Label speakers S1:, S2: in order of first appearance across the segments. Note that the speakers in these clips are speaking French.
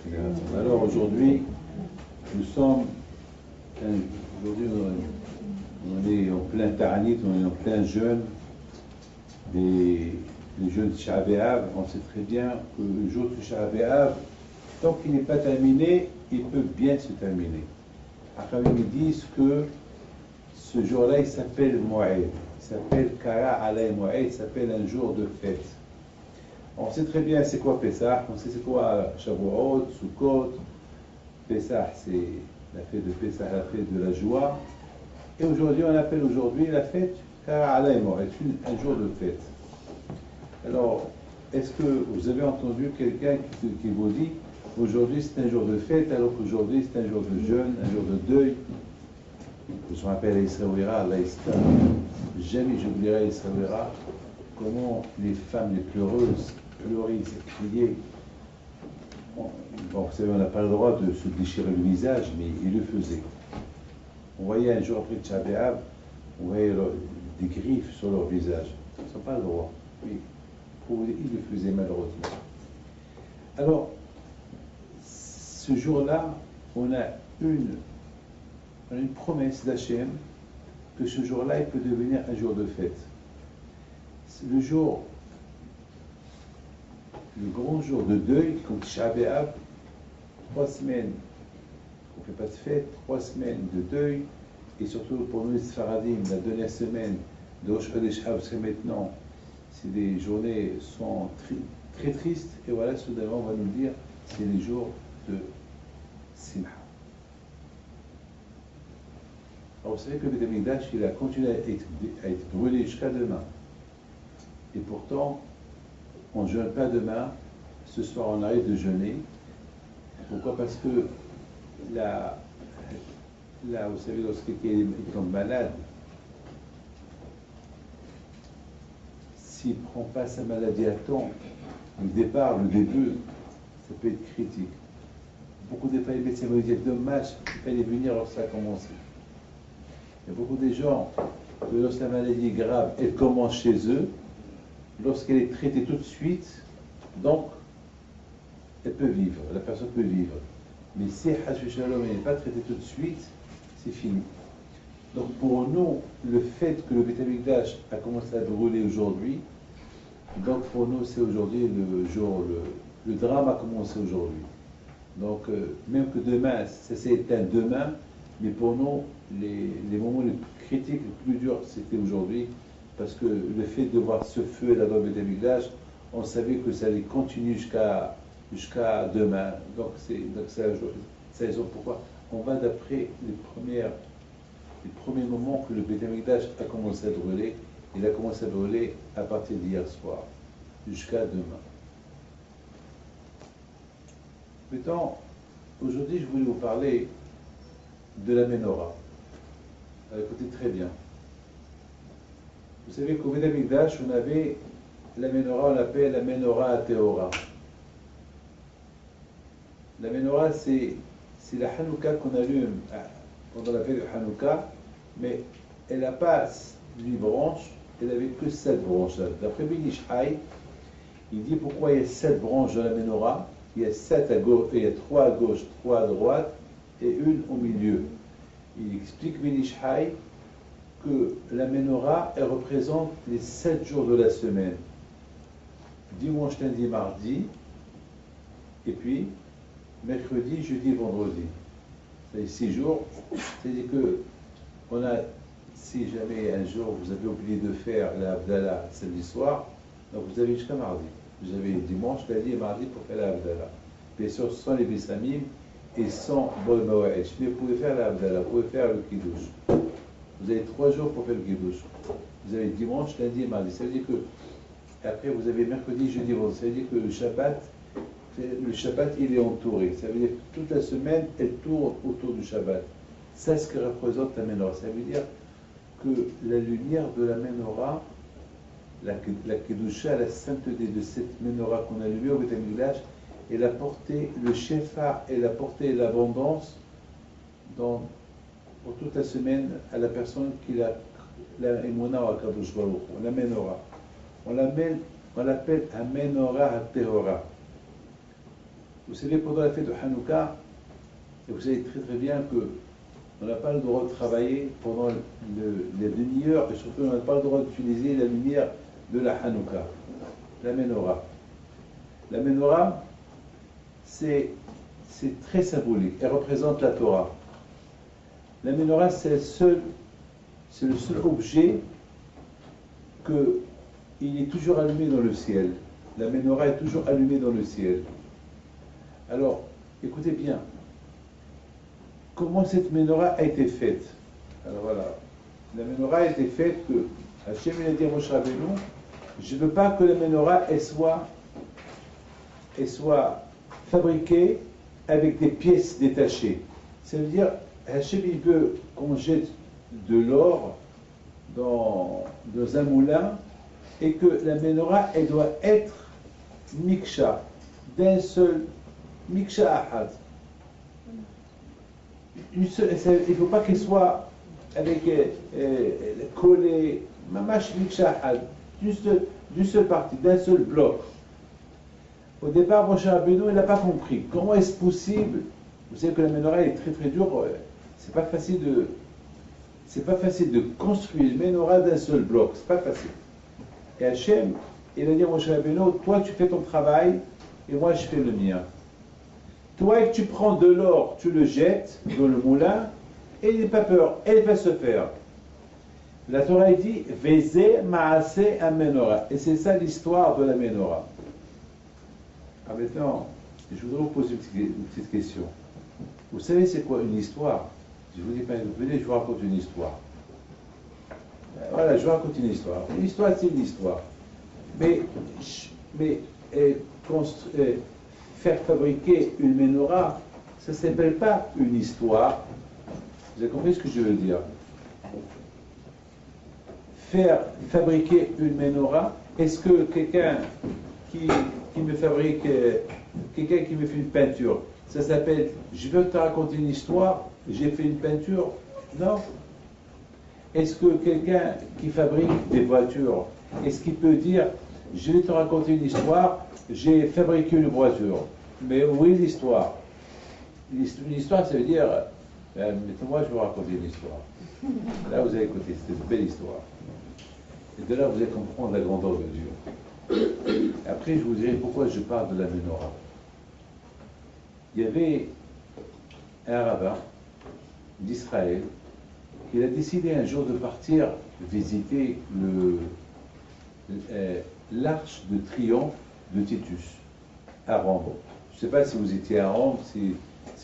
S1: Alors aujourd'hui, nous sommes, aujourd'hui on est en plein Ta'anit, on est en plein jeûne, les jeûnes de Tisha B'Av. On sait très bien que le jour de Tisha B'Av, tant qu'il n'est pas terminé, il peut bien se terminer. Après, ils disent que ce jour-là, il s'appelle Mo'ed, il s'appelle Kara Alay Mo'ed, il s'appelle un jour de fête. On sait très bien c'est quoi Pessah, on sait c'est quoi Shavuot, Sukkot. Pessah, c'est la fête de Pessah, la fête de la joie. Et aujourd'hui, on appelle aujourd'hui la fête Kara Alay Mo'ed, un jour de fête. Alors, est-ce que vous avez entendu quelqu'un qui vous dit aujourd'hui c'est un jour de fête, alors qu'aujourd'hui c'est un jour de jeûne, un jour de deuil? Je me rappelle Israël, l'Aïsta, jamais j'oublierai Israël, comment les femmes les pleureuses pleuraient, criaient. Bon, vous savez, on n'a pas le droit de se déchirer le visage, mais ils le faisaient. On voyait un jour après Tisha B'Av, on voyait des griffes sur leur visage. Ils n'ont pas le droit, mais ils le faisaient malheureusement. Alors, ce jour-là, on a une promesse d'Hachem que ce jour-là, il peut devenir un jour de fête. Le jour, le grand jour de deuil, comme Tisha B'Av, 3 semaines, on ne fait pas de fête, 3 semaines de deuil, et surtout pour nous les Sfaradim, la dernière semaine de Rosh Chodesh Av, parce que maintenant, c'est des journées sont très tristes, et voilà, soudainement, on va nous dire, c'est les jours de Simha. Alors vous savez que le Beth Amikdash, il a continué à être brûlé jusqu'à demain. Et pourtant, on ne jeûne pas demain. Ce soir, on arrête de jeûner. Pourquoi? Parce que là, vous savez, lorsqu'il tombe malade, s'il ne prend pas sa maladie à temps, le départ, le début, ça peut être critique. Beaucoup de fois, les médecins vont dire dommage, il fallait venir lorsque ça a commencé. Il y a beaucoup de gens que lorsque la maladie est grave, elle commence chez eux, lorsqu'elle est traitée tout de suite, donc elle peut vivre, la personne peut vivre. Mais si Hachou Shalom n'est pas traitée tout de suite, c'est fini. Donc pour nous, le fait que le Beth Amikdash a commencé à brûler aujourd'hui, donc pour nous c'est aujourd'hui le jour, le drame a commencé aujourd'hui. Donc même que demain, ça s'est éteint demain, mais pour nous, les moments les plus critiques, les plus durs, c'était aujourd'hui, parce que le fait de voir ce feu là dans le Beth Amikdash, on savait que ça allait continuer jusqu'à demain. Donc c'est la raison pourquoi on va d'après les premiers moments que le Beth Amikdash a commencé à brûler. Il a commencé à brûler à partir d'hier soir, jusqu'à demain. Maintenant, aujourd'hui, je voulais vous parler de la Menorah. Écoutez très bien. Vous savez qu'au Beth Amikdash, on avait la Menorah, on l'appelle la Menorah Teora. La Menorah, c'est la Hanouka qu'on allume pendant la fête de Hanouka, mais elle n'a pas 8 branches, elle n'avait que 7 branches. D'après Ben Ish Chai, il dit pourquoi il y a 7 branches dans la Menorah. Il y a 7 à gauche, il y a 3 à gauche, 3 à droite et une au milieu. Il explique Ben Ish Chai que la Menorah, elle représente les 7 jours de la semaine. Dimanche, lundi, mardi, et puis mercredi, jeudi, vendredi. C'est 6 jours. C'est-à-dire que si jamais un jour vous avez oublié de faire la Havdalah samedi soir, donc vous avez jusqu'à mardi. Vous avez dimanche, lundi et mardi pour faire la Havdalah. Bien sûr, sans les Bissamim et sans Bol Mawa'esh. Mais vous pouvez faire la Havdalah, vous pouvez faire le Kiddush. Vous avez 3 jours pour faire le Kiddush. Vous avez dimanche, lundi et mardi. Ça veut dire que, après vous avez mercredi, jeudi, vendredi. Ça veut dire que le Shabbat, il est entouré. Ça veut dire que toute la semaine, elle tourne autour du Shabbat. C'est ce que représente la Menorah. Ça veut dire que la lumière de la Menorah, la Kedusha, la sainteté de cette Menorah qu'on a allumée au Beth Amikdash, elle a porté le Shefa, elle a porté l'abondance pour toute la semaine à la personne qui a la Emunah ou Kadosh Baruch Hu, la Menorah. On l'appelle la Menorah HaTehora. Vous savez, pendant la fête de Hanouka, et vous savez très très bien que on n'a pas le droit de travailler pendant les demi-heures, et surtout on n'a pas le droit d'utiliser la lumière de la Hanouka, la menorah. La menorah, c'est très symbolique, elle représente la Torah. La menorah, c'est le seul objet qu'il est toujours allumé dans le ciel. La menorah est toujours allumée dans le ciel. Alors, écoutez bien, comment cette menorah a été faite? Alors voilà, la menorah a été faite que Hachem a dit à Moshe Rabbeinu, je ne veux pas que la menorah soit fabriquée avec des pièces détachées. Ça veut dire, Hachem il veut qu'on jette de l'or dans un moulin et que la menorah elle doit être miksha, d'un seul miksha ahad. Il ne faut pas qu'elle soit avec collée, mamash miksha ahad, d'une seule partie, d'un seul bloc. Au départ, Moshe Rabbeinu, il n'a pas compris. Comment est-ce possible? Vous savez que la menorah est très très dure. C'est pas facile de construire une menorah d'un seul bloc. C'est pas facile. Et Hachem, il a dit à Moshe Rabbeinu, toi tu fais ton travail et moi je fais le mien. Toi tu prends de l'or, tu le jettes dans le moulin et n'aie pas peur, elle va se faire. La Torah dit Veze maase a menorah. Et c'est ça l'histoire de la menorah. Ah, maintenant, je voudrais vous poser une petite question. Vous savez c'est quoi une histoire? Je vous dis pas, venez, je vous raconte une histoire. Voilà, je vous raconte une histoire. Une histoire, c'est une histoire. Mais faire fabriquer une menorah, ça ne s'appelle pas une histoire. Vous avez compris ce que je veux dire? Faire fabriquer une menorah, est-ce que quelqu'un qui me fabrique, quelqu'un qui me fait une peinture, ça s'appelle, je veux te raconter une histoire, j'ai fait une peinture? Non. Est-ce que quelqu'un qui fabrique des voitures, est-ce qu'il peut dire, je vais te raconter une histoire, j'ai fabriqué une voiture? Mais oui, l'histoire. Une histoire, ça veut dire, mettez-moi, je vais vous raconter une histoire. Là, vous allez écouter, c'est une belle histoire. Et de là, vous allez comprendre la grandeur de Dieu. Après, je vous dirai pourquoi je parle de la menorah. Il y avait un rabbin d'Israël qui a décidé un jour de partir visiter l'arche de triomphe de Titus à Rome. Je ne sais pas si vous étiez à Rome, si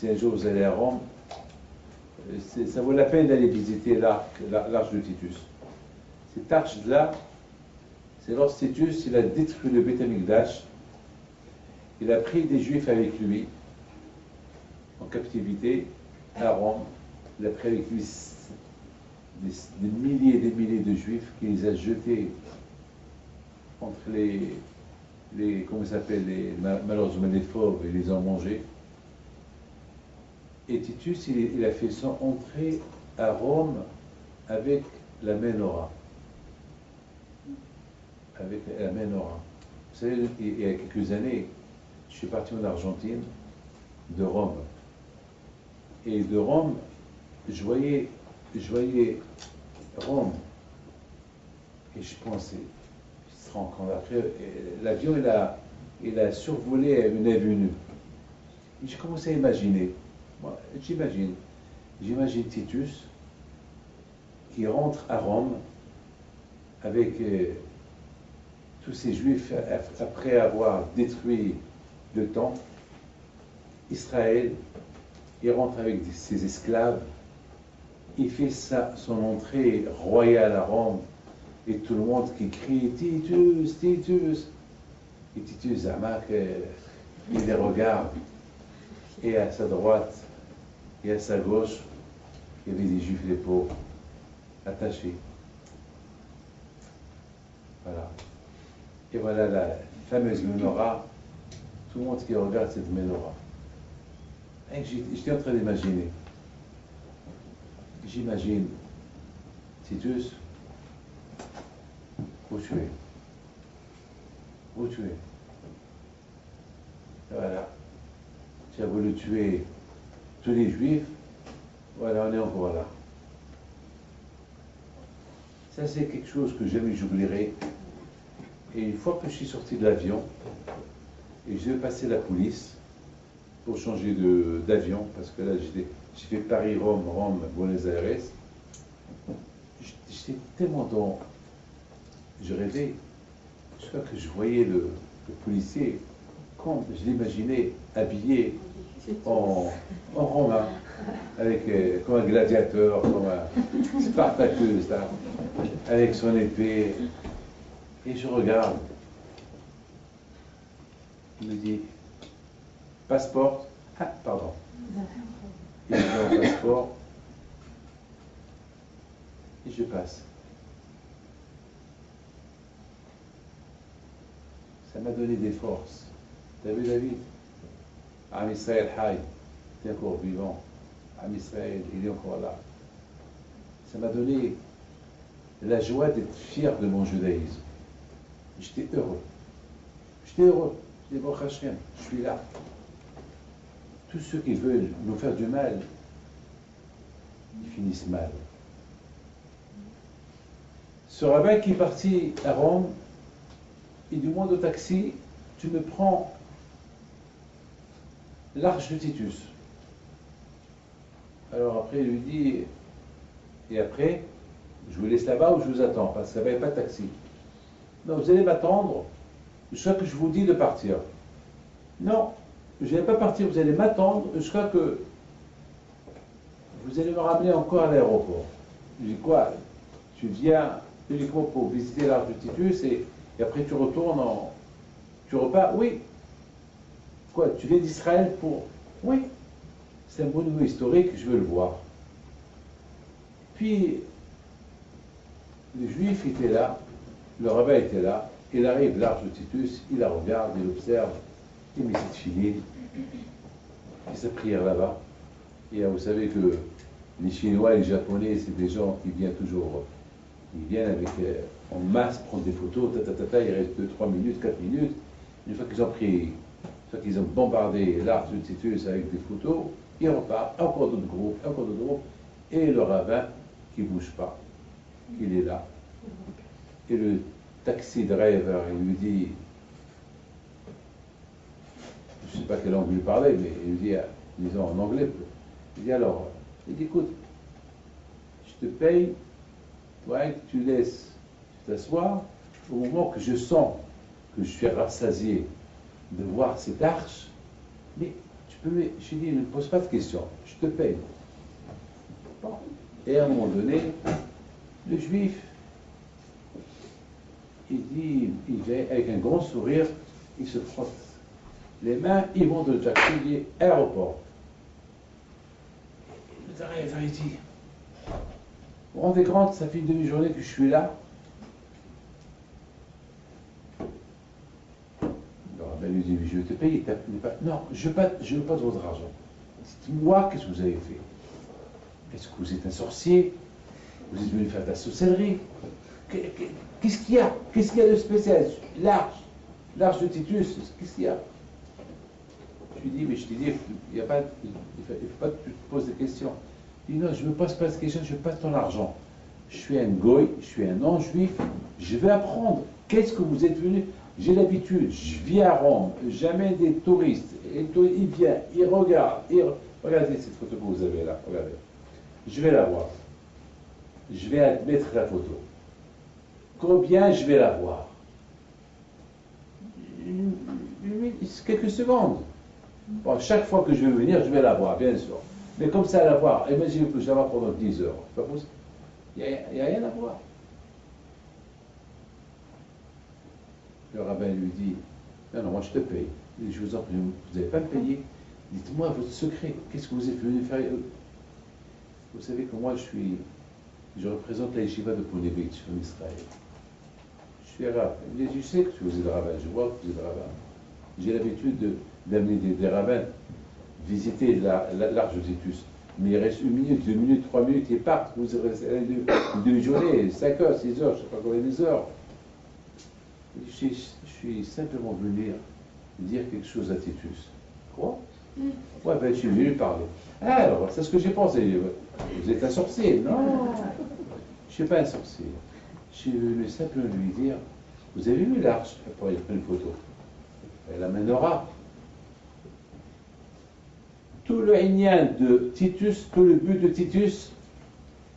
S1: un jour vous allez à Rome, ça vaut la peine d'aller visiter l'arche de Titus. Cette arche-là, c'est lorsque Titus il a détruit le Beth Amikdash, il a pris des Juifs avec lui en captivité à Rome, il a pris avec lui des milliers et des milliers de Juifs qu'il les a jetés entre comment ça s'appelle, malheureusement les fauves, et les ont mangés. Et Titus, il a fait son entrée à Rome avec la menorah. Avec la menorah. Vous savez, il y a quelques années, je suis parti en Argentine, de Rome. Et de Rome, je voyais Rome. Et je pensais, il se rend compte. Après, l'avion, il a survolé une avenue. Et j'ai commencé à imaginer. Moi, j'imagine Titus qui rentre à Rome avec tous ces Juifs après avoir détruit le temple. Israël, il rentre avec ses esclaves, il fait son entrée royale à Rome, et tout le monde qui crie Titus, Titus. Et Titus, Zamak, il les regarde, et à sa droite et à sa gauche, il y avait des Juifs les pauvres, attachés. Voilà. Et voilà la fameuse menorah, tout le monde qui regarde cette menorah. J'étais en train d'imaginer. J'imagine Titus, où tu es? Où tu es? Voilà. qui a voulu tuer tous les juifs, voilà, on est encore là. Ça, c'est quelque chose que jamais j'oublierai. Et une fois que je suis sorti de l'avion, et je vais passer la police pour changer d'avion, parce que là, j'ai fait Paris-Rome, Rome-Buenos Aires. J'étais tellement dans... Je rêvais, jusqu'à que je voyais le policier, comme je l'imaginais, habillé en romain, avec, comme un gladiateur, comme un Spartacus, là, avec son épée. Et je regarde. Il me dit, passeport. Ah, pardon. Il me dit mon passeport. Et je passe. Ça m'a donné des forces. T'as vu, David? Am Israël Hay, t'es encore vivant. Am Israël, il est encore là. Ça m'a donné la joie d'être fier de mon judaïsme. J'étais heureux. J'étais heureux. Je dis, Baruch Hashem, je suis là. Tous ceux qui veulent nous faire du mal, ils finissent mal. Ce rabbin qui est parti à Rome, il demande au taxi, tu me prends l'arche de Titus. Alors après, il lui dit, et après, je vous laisse là-bas ou je vous attends, parce qu'il n'y avait pas de taxi. Non, vous allez m'attendre jusqu'à que je vous dis de partir. Non, je ne vais pas partir, vous allez m'attendre jusqu'à que vous allez me ramener encore à l'aéroport. Je dis quoi? Tu viens uniquement pour visiter l'arche de Titus et après tu retournes tu repars? Oui. Quoi? Tu viens d'Israël pour... Oui. C'est un monument historique, je veux le voir. Puis, le juif était là, le rabbin était là, il arrive l'arche de Titus, il la regarde, il observe, il met cette filine, il fait sa prière là-bas. Et vous savez que les Chinois et les Japonais, c'est des gens qui viennent toujours, ils viennent avec, en masse prendre des photos, il reste 2, 3 minutes, 4 minutes. Une fois qu'ils ont pris, une fois qu'ils ont bombardé l'arche de Titus avec des photos, ils repartent, encore d'autres groupes, et le rabbin qui ne bouge pas, il est là. Et le taxi driver, il lui dit, je ne sais pas quelle langue il lui parlait, mais il lui dit, disons en anglais, il dit alors, il dit écoute, je te paye, toi, tu laisses t'asseoir, au moment que je sens que je suis rassasié de voir cette arche, mais tu peux, je lui dis, ne pose pas de questions, je te paye. Bon. Et à un moment donné, le juif, il dit, il vient avec un grand sourire, il se frotte les mains, il monte le taxi, il dit aéroport. Le driver, il dit, vous vous rendez compte, ça fait une demi-journée que je suis là. Le rabbin lui dit, je vais te payer. Non, je veux pas de votre argent. Dites-moi, qu'est-ce que vous avez fait? Est-ce que vous êtes un sorcier? Vous êtes venu faire de la sorcellerie? Qu'est-ce qu'il y a? Qu'est-ce qu'il y a de spécial? L'arche de Titus, qu'est-ce qu'il y a? Je lui dis, mais je te dis, il ne faut pas que tu te poses des questions. Il dit, non, je ne me pose pas de questions, je ne veux pas ton argent. Je suis un goy, je suis un non-juif, je vais apprendre. Qu'est-ce que vous êtes venu? J'ai l'habitude, je viens à Rome, j'amène des touristes, et il vient, il regarde, regardez cette photo que vous avez là, regardez. Je vais la voir. Je vais admettre la photo. Combien je vais la voir? Quelques secondes. Bon, chaque fois que je vais venir, je vais la voir, bien sûr. Mais comme ça, la voir, imaginez que je la vois pendant 10 heures. C'est pas possible. Il n'y a rien à voir. Le rabbin lui dit, non, moi je te paye. Il dit, je vous en prie, vous n'allez pas me payer. Dites-moi votre secret. Qu'est-ce que vous êtes venu faire? Vous savez que moi, je représente la yeshiva de Ponevitch en Israël. Je suis arabe. Il dit, je sais que vous êtes rabbin, je vois que vous êtes rabbin. J'ai l'habitude d'amener des rabbins visiter l'arche de Titus. Mais il reste 1 minute, 2 minutes, 3 minutes, ils partent. Vous restez une demi-journée, 5 heures, 6 heures, je ne sais pas combien des heures. Je suis simplement venu dire quelque chose à Titus. Quoi? Ouais, ben, je suis venu lui parler. Alors, c'est ce que j'ai pensé. Vous êtes un sorcier? Non, je ne suis pas un sorcier. Je suis venu simplement lui dire, vous avez vu l'arche? Après, il a pris une photo. Elle amènera. Tout le Inyan de Titus, tout le but de Titus,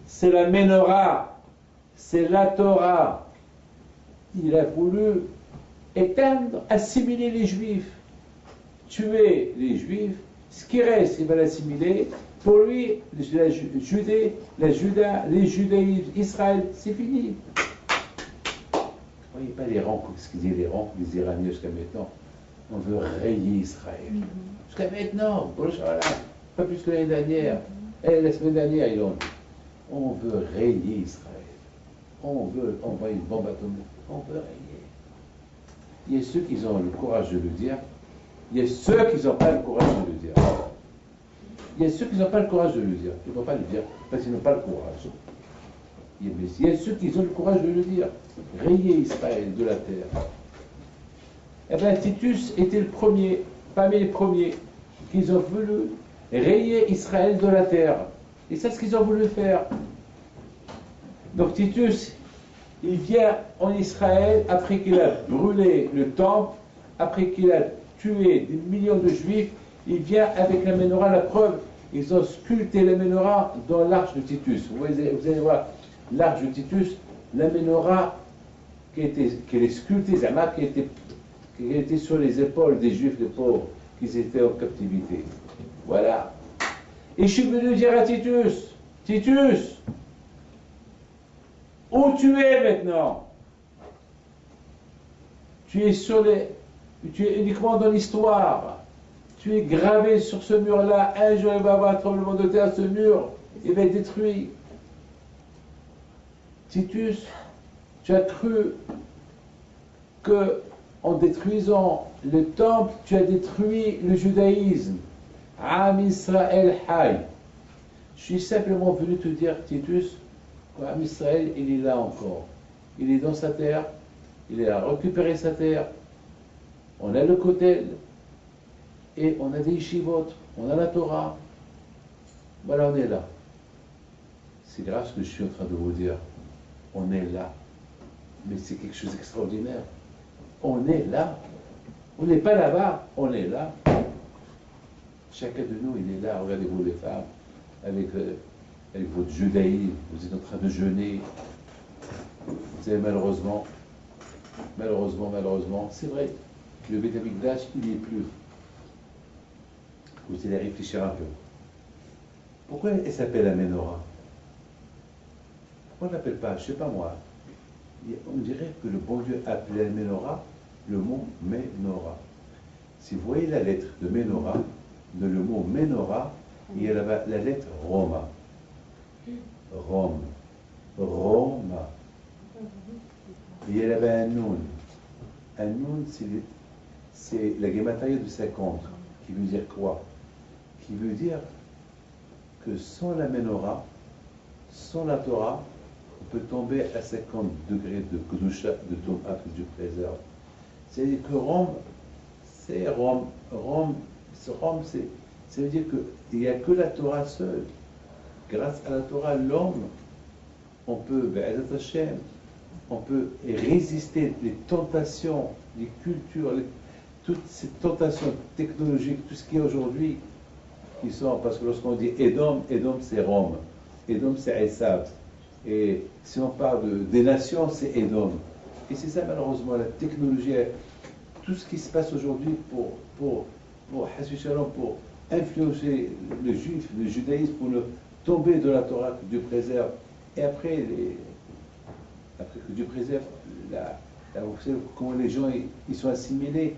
S1: c'est la Ménorah, c'est la Torah. Il a voulu éteindre, assimiler les Juifs, tuer les Juifs. Ce qui reste, il va l'assimiler. Pour lui, la Judée, les judaïsmes, Israël, c'est fini. Vous ne voyez pas les rangs, ce qu'ils disent les rangs, les Iraniens jusqu'à maintenant. On veut rayer Israël. Jusqu'à maintenant, pas plus que l'année dernière. Et la semaine dernière, ils l'ont dit. On veut rayer Israël. On veut envoyer une bombe atomique. On veut rayer. Il y a ceux qui ont le courage de le dire. Il y a ceux qui n'ont pas le courage de le dire. Il y a ceux qui n'ont pas le courage de le dire. Ils ne vont pas le dire parce qu'ils n'ont pas le courage. Il y a ceux qui ont le courage de le dire. Rayer Israël de la terre. Eh bien, Titus était le premier, parmi les premiers, qu'ils ont voulu rayer Israël de la terre. Et c'est ce qu'ils ont voulu faire. Donc Titus, il vient en Israël après qu'il a brûlé le temple, après qu'il a tué des millions de Juifs. Il vient avec la Ménorah, la preuve, ils ont sculpté la Ménorah dans l'arche de Titus. Vous allez voir, l'arche de Titus, la Ménorah qui est sculptée, qui était sur les épaules des Juifs, les pauvres, qui étaient en captivité. Voilà. Et je suis venu dire à Titus, Titus, où tu es maintenant? Tu es uniquement dans l'histoire. Tu es gravé sur ce mur-là. Un jour, il va y avoir un tremblement de terre, ce mur, il va être détruit. Titus, tu as cru que en détruisant le temple, tu as détruit le judaïsme. Am Israël Hay. Je suis simplement venu te dire, Titus, qu'Am Israël, il est là encore. Il est dans sa terre, il a récupéré sa terre. On a le Kotel, et on a des yeshivot, on a la Torah. Voilà, on est là. C'est grave ce que je suis en train de vous dire. On est là. Mais c'est quelque chose d'extraordinaire. On est là. On n'est pas là-bas, on est là. Chacun de nous, il est là. Regardez-vous les femmes, avec votre judaïsme, vous êtes en train de jeûner. Vous savez, malheureusement, c'est vrai, le Beth Amikdash, il n'y est plus. Vous allez réfléchir un peu. Pourquoi elle s'appelle la Ménorah? Pourquoi on ne l'appelle pas, je ne sais pas moi. On dirait que le bon Dieu appelait la Ménorah le mot Ménorah. Si vous voyez la lettre de Ménorah, de le mot Ménorah, il y a là-bas la lettre Roma. Rome. Roma. Et il y a là-bas un Noun. Un Noun, c'est la gématria de 50, qui veut dire quoi? Qui veut dire que sans la Ménorah, sans la Torah, on peut tomber à 50 degrés de Kedusha, de Tom'a, que Dieu préserve. C'est-à-dire que Rome, c'est Rome. Rome, ça veut dire qu'il n'y a que la Torah seule. Grâce à la Torah, l'homme, on peut, Be'ezat Hashem, on peut résister les tentations, les cultures, toutes ces tentations technologiques, tout ce qui est aujourd'hui, qui sont, parce que lorsqu'on dit Edom, Edom c'est Rome, Edom c'est Esav, et si on parle des nations, c'est Edom. Et c'est ça malheureusement, la technologie, tout ce qui se passe aujourd'hui pour influencer le juif, le judaïsme, pour le tomber de la Torah que Dieu préserve, et après que Dieu préserve, vous savez comment les gens ils sont assimilés.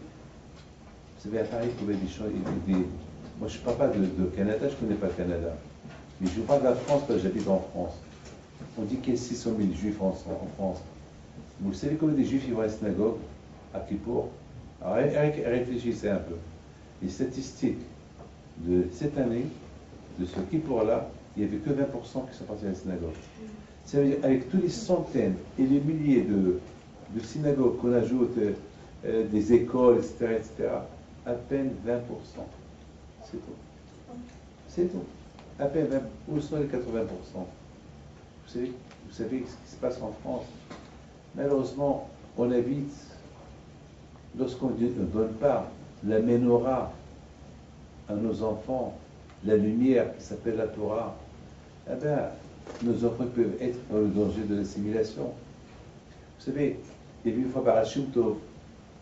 S1: Vous savez, à Paris, il y avait des gens, moi je ne parle pas de Canada, je ne connais pas le Canada, mais je parle de la France parce que j'habite en France. On dit qu'il y a 600 000 juifs en France. Vous savez combien des juifs ils vont à la synagogue à Kippour? Alors réfléchissez un peu. Les statistiques de cette année, de ce Kippour-là, il n'y avait que 20% qui sont partis à la synagogue. Ça veut dire, avec tous les centaines et les milliers de synagogues qu'on ajoute, des écoles, etc., à peine 20%. C'est tout. C'est tout. À peine 20, où sont les 80%? Vous savez ce qui se passe en France. Malheureusement, on habite, lorsqu'on ne donne pas la menorah à nos enfants, la lumière qui s'appelle la Torah, eh bien, nos enfants peuvent être dans le danger de l'assimilation. Vous savez, il y a eu une fois Baal Shem Tov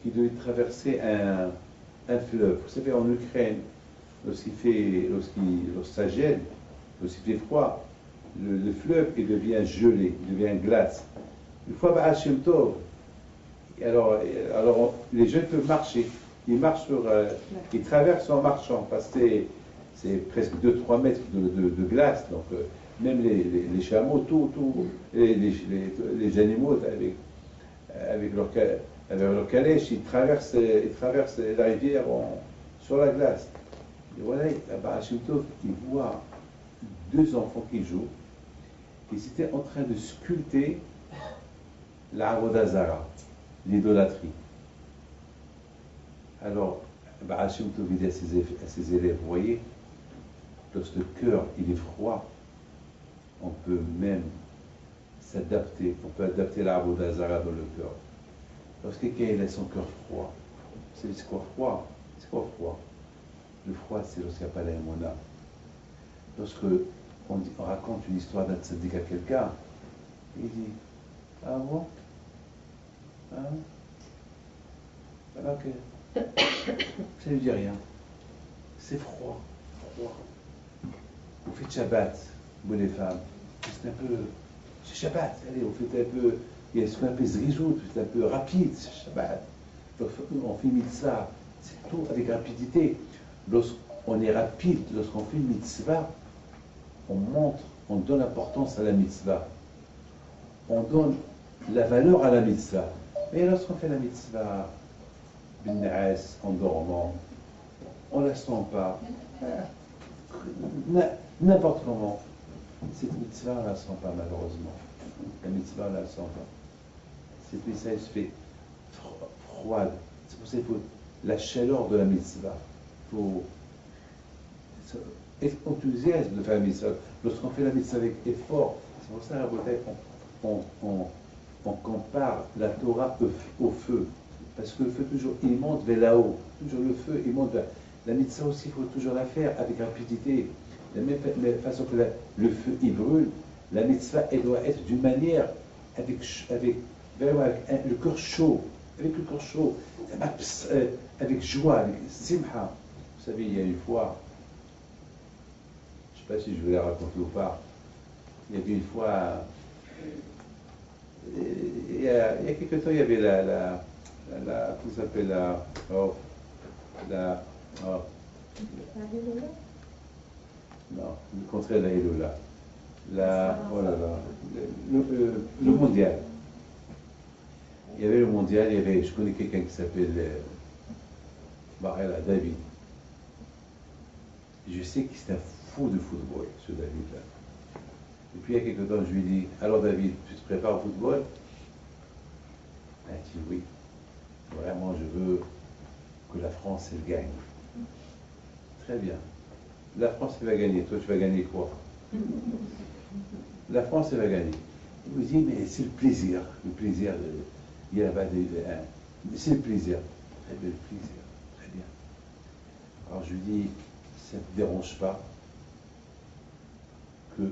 S1: qui devait traverser un fleuve. Vous savez, en Ukraine, lorsque ça gèle, lorsqu'il fait froid, le fleuve il devient gelé, il devient glace. Une fois Baal Shem Tov, alors les jeunes peuvent marcher. Ils marchent ils traversent en marchant, parce que c'est presque 2-3 mètres de glace. Donc, même les chameaux, les animaux, avec leur calèche, ils traversent la rivière sur la glace. Et voilà, à Baal Shem Tov, ils voient 2 enfants qui jouent. Ils étaient en train de sculpter la Avodah Zara, l'idolâtrie. Alors, Baal Shem Tov dit à ses élèves, vous voyez, lorsque le cœur il est froid, on peut même s'adapter, on peut adapter la Avodah Zara dans le cœur. Lorsque quelqu'un a son cœur froid, c'est quoi froid? C'est quoi froid? Le froid, c'est lorsqu'il n'y a pas l'aïmona. Lorsque on raconte une histoire d'un tzaddik à quelqu'un, il dit, ah bon? Hein? Alors que ça ne lui dit rien. C'est froid. Vous faites Shabbat, vous les femmes. C'est un peu. C'est Shabbat, allez, vous faites un peu. Il y a ce qu'on appelle zrizout, c'est un peu rapide, c'est Shabbat. Donc, on fait mitzvah, c'est tout avec rapidité. Lorsqu'on est rapide, lorsqu'on fait une mitzvah, on donne l'importance à la mitzvah. On donne la valeur à la mitzvah. Mais lorsqu'on fait la mitzvah, en dormant, on ne la sent pas. N'importe comment. Cette mitzvah, on ne la sent pas, malheureusement. La mitzvah, on ne la sent pas. Cette mitzvah, elle se fait froide. C'est pour ça qu'il faut la chaleur de la mitzvah. Il faut être enthousiaste de faire la mitzvah. Lorsqu'on fait la mitzvah avec effort, c'est pour ça on compare la Torah au feu. Parce que le feu, toujours, il monte vers là-haut. Toujours le feu, il monte vers. La mitzvah aussi, il faut toujours la faire avec rapidité. De la même façon que le feu, il brûle, la mitzvah, elle doit être d'une manière avec le cœur chaud. Avec le cœur chaud. Avec joie, avec simha. Vous savez, il y a une fois, je ne sais pas si je vais la raconter ou pas, il y avait une fois, il y a quelques temps, il y avait comment ça s'appelle non, le contraire de la Elola. Oh là là, le mondial. Il y avait le mondial, je connais quelqu'un qui s'appelle David. Je sais que c'est un fou de football, ce David-là. Et puis il y a quelques temps, je lui ai dit, alors David, tu te prépares au football? Il a dit oui. Vraiment, je veux que la France, elle gagne. Très bien. La France, elle va gagner. Toi, tu vas gagner quoi? La France, elle va gagner. Il me dit, mais c'est le plaisir. Le plaisir de. Il y a là-bas c'est le plaisir. Très bien, le plaisir. Très bien. Alors, je lui dis, ça ne te dérange pas que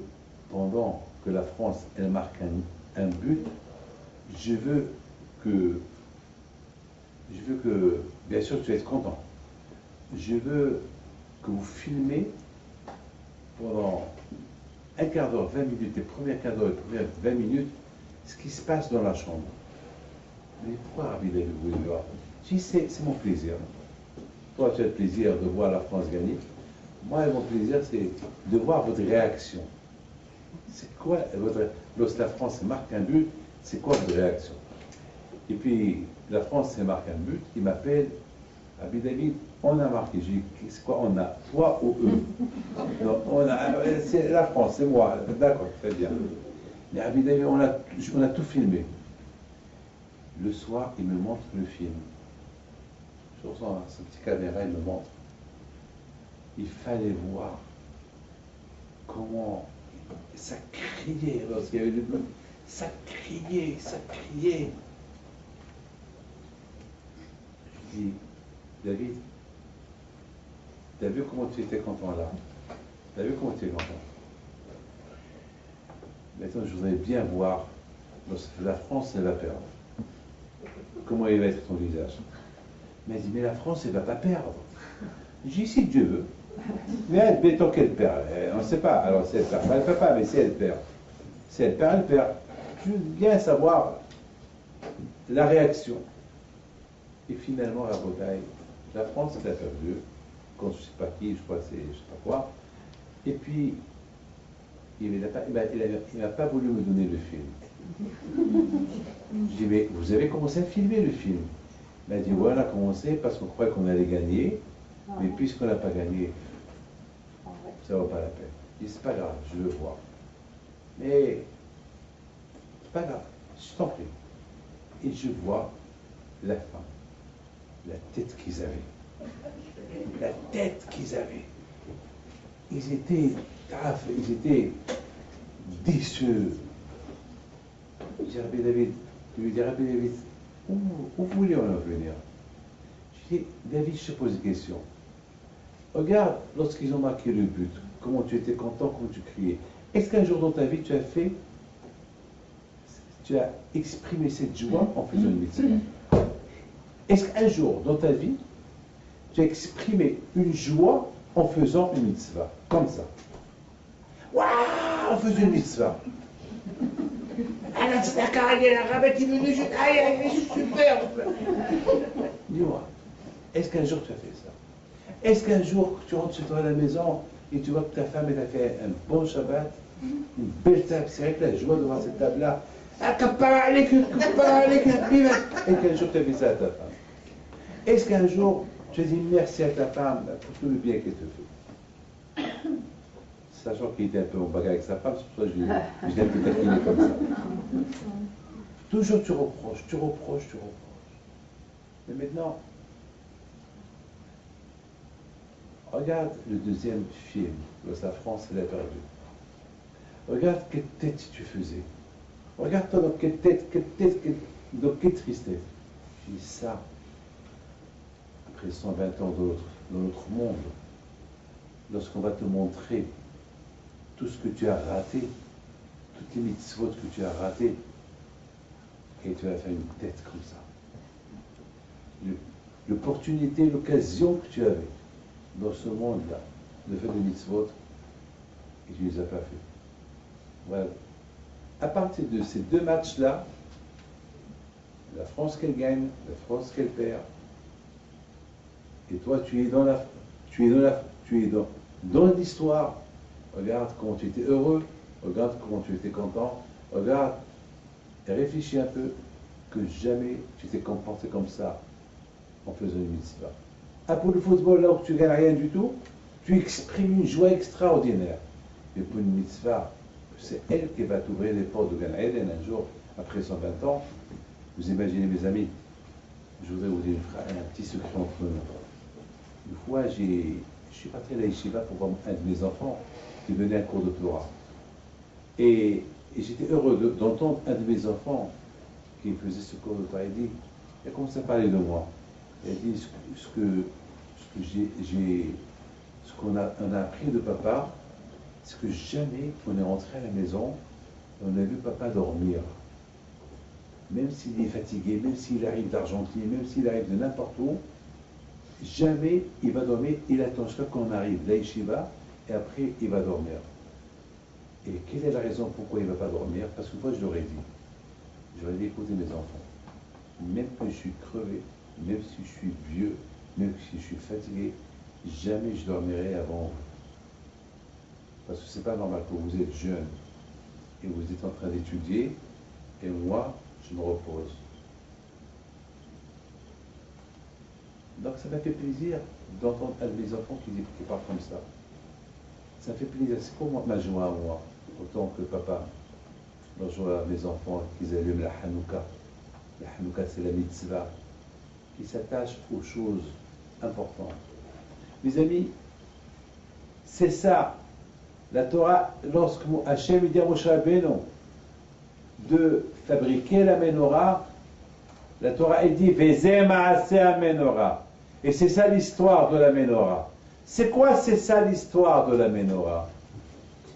S1: pendant que la France, elle marque un but, je veux que, bien sûr, tu vas être content. Je veux que vous filmez pendant un quart d'heure, 20 minutes, les premières quart d'heure, les premières 20 minutes, ce qui se passe dans la chambre. Mais pourquoi Rabbi David voulait le voir? Je dis, c'est mon plaisir. Toi, tu as le plaisir de voir la France gagner. Moi, mon plaisir, c'est de voir votre réaction. C'est quoi lorsque la France marque un but, c'est quoi votre réaction? Et puis, la France marque un but, il m'appelle, Rabbi David, on a marqué. Je dis, c'est quoi on a? Toi ou eux? Non, c'est la France, c'est moi. D'accord, très bien. Mais Rabbi David, on a tout filmé. Le soir, il me montre le film. Sur sa petite caméra, il me montre. il fallait voir comment ça criait lorsqu'il y avait le bleu. Ça criait, ça criait. Je dis, David, t'as vu comment tu étais content là? T'as vu comment tu es content? Maintenant, je voudrais bien voir, lorsque la France, elle va perdre. Comment il va être ton visage? Mais elle dit, mais la France, elle ne va pas perdre. J'ai dit, si Dieu veut. Mais admettons qu'elle perd. On ne sait pas. Alors, si elle perd, elle ne peut pas, mais si elle perd. Si elle perd, elle perd. Je veux bien savoir la réaction. Et finalement, la Bretagne, la France, elle a perdu. Quand je ne sais pas qui, je crois que c'est je ne sais pas quoi. Et puis, il n'a pas voulu me donner le film. Je dis, mais vous avez commencé à filmer le film? Il m'a dit, ouais, on a commencé parce qu'on croyait qu'on allait gagner, mais puisqu'on n'a pas gagné, ça ne vaut pas la peine. Je dis, c'est pas grave, je veux voir. Mais, c'est pas grave, je t'en prie. Et je vois la fin, la tête qu'ils avaient. La tête qu'ils avaient. Ils étaient déçus. Je dis, Rabbi David, où voulez-on en venir? Je dis, David, je te pose une question. Regarde, lorsqu'ils ont marqué le but, comment tu étais content, comment tu criais. Est-ce qu'un jour dans ta vie, tu as exprimé cette joie en faisant une mitzvah? Est-ce qu'un jour dans ta vie, tu as exprimé une joie en faisant une mitzvah? Comme ça. Waouh, on faisait une mitzvah. Ah, c'est la rabbin qui venait juste. Aïe, il est super. Dis-moi, est-ce qu'un jour tu as fait ça? Est-ce qu'un jour tu rentres chez toi à la maison et tu vois que ta femme elle a fait un bon Shabbat, une belle table, c'est vrai que la joie de voir cette table-là, et qu'un jour tu as fait ça à ta femme? Est-ce qu'un jour tu as dit merci à ta femme pour tout le bien qu'elle te fait? Sachant qu'il était un peu en bagarre avec sa femme, c'est pour ça que je l'ai un peu taquiné comme ça. Toujours tu reproches. Mais maintenant, regarde le deuxième film, lorsque la France elle a perdu. Regarde quelle tête tu faisais. Regarde-toi dans quelle tête, dans quelle tristesse. Je dis ça, après 120 ans dans notre monde, lorsqu'on va te montrer tout ce que tu as raté, toutes les mitzvot que tu as ratées, et tu vas faire une tête comme ça. L'opportunité, l'occasion que tu avais dans ce monde-là de faire des mitzvot, et tu ne les as pas fait. Voilà. À partir de ces deux matchs-là, la France qu'elle gagne, la France qu'elle perd, et toi tu es dans l'histoire. Regarde comment tu étais heureux, regarde comment tu étais content, regarde et réfléchis un peu que jamais tu t'es comporté comme ça en faisant une mitzvah. Ah, pour le football, là où tu ne gagnes rien du tout, tu exprimes une joie extraordinaire. Mais pour une mitzvah, c'est elle qui va t'ouvrir les portes de Gan Eden un jour, après 120 ans. Vous imaginez, mes amis, je voudrais vous dire un petit secret entre nous. Une fois, je suis parti à la yeshiva pour voir un de mes enfants qui donnait un cours de Torah. Et j'étais heureux d'entendre un de mes enfants qui faisait ce cours de Torah. Il a commencé à parler de moi. Il a dit ce qu'on a appris de papa, c'est que jamais on est rentré à la maison et on a vu papa dormir. Même s'il est fatigué, même s'il arrive d'Argentine, même s'il arrive de n'importe où, jamais il va dormir, il attend jusqu'à qu'on arrive de la yeshiva et après il va dormir. Et quelle est la raison pourquoi il ne va pas dormir? Parce que moi je l'aurais dit. J'aurais dit, écoutez mes enfants, même que je suis crevé, même si je suis vieux, même si je suis fatigué, jamais je dormirai avant vous. Parce que c'est pas normal que vous êtes jeune et vous êtes en train d'étudier et moi je me repose. Donc ça m'a fait plaisir d'entendre un de mes enfants qui parle comme ça. Ça me fait plaisir, c'est pour moi ma joie à moi, autant que papa. La joie à mes enfants qu'ils allument la Hanouka. La Hanouka c'est la mitzvah qui s'attache aux choses importantes. Mes amis, C'est ça. La Torah, lorsque Hachem dit à Moshe Rabbeinu de fabriquer la menorah, la Torah elle dit Vezeh ma'aseh menorah. Et c'est ça l'histoire de la menorah. C'est quoi c'est ça l'histoire de la menorah?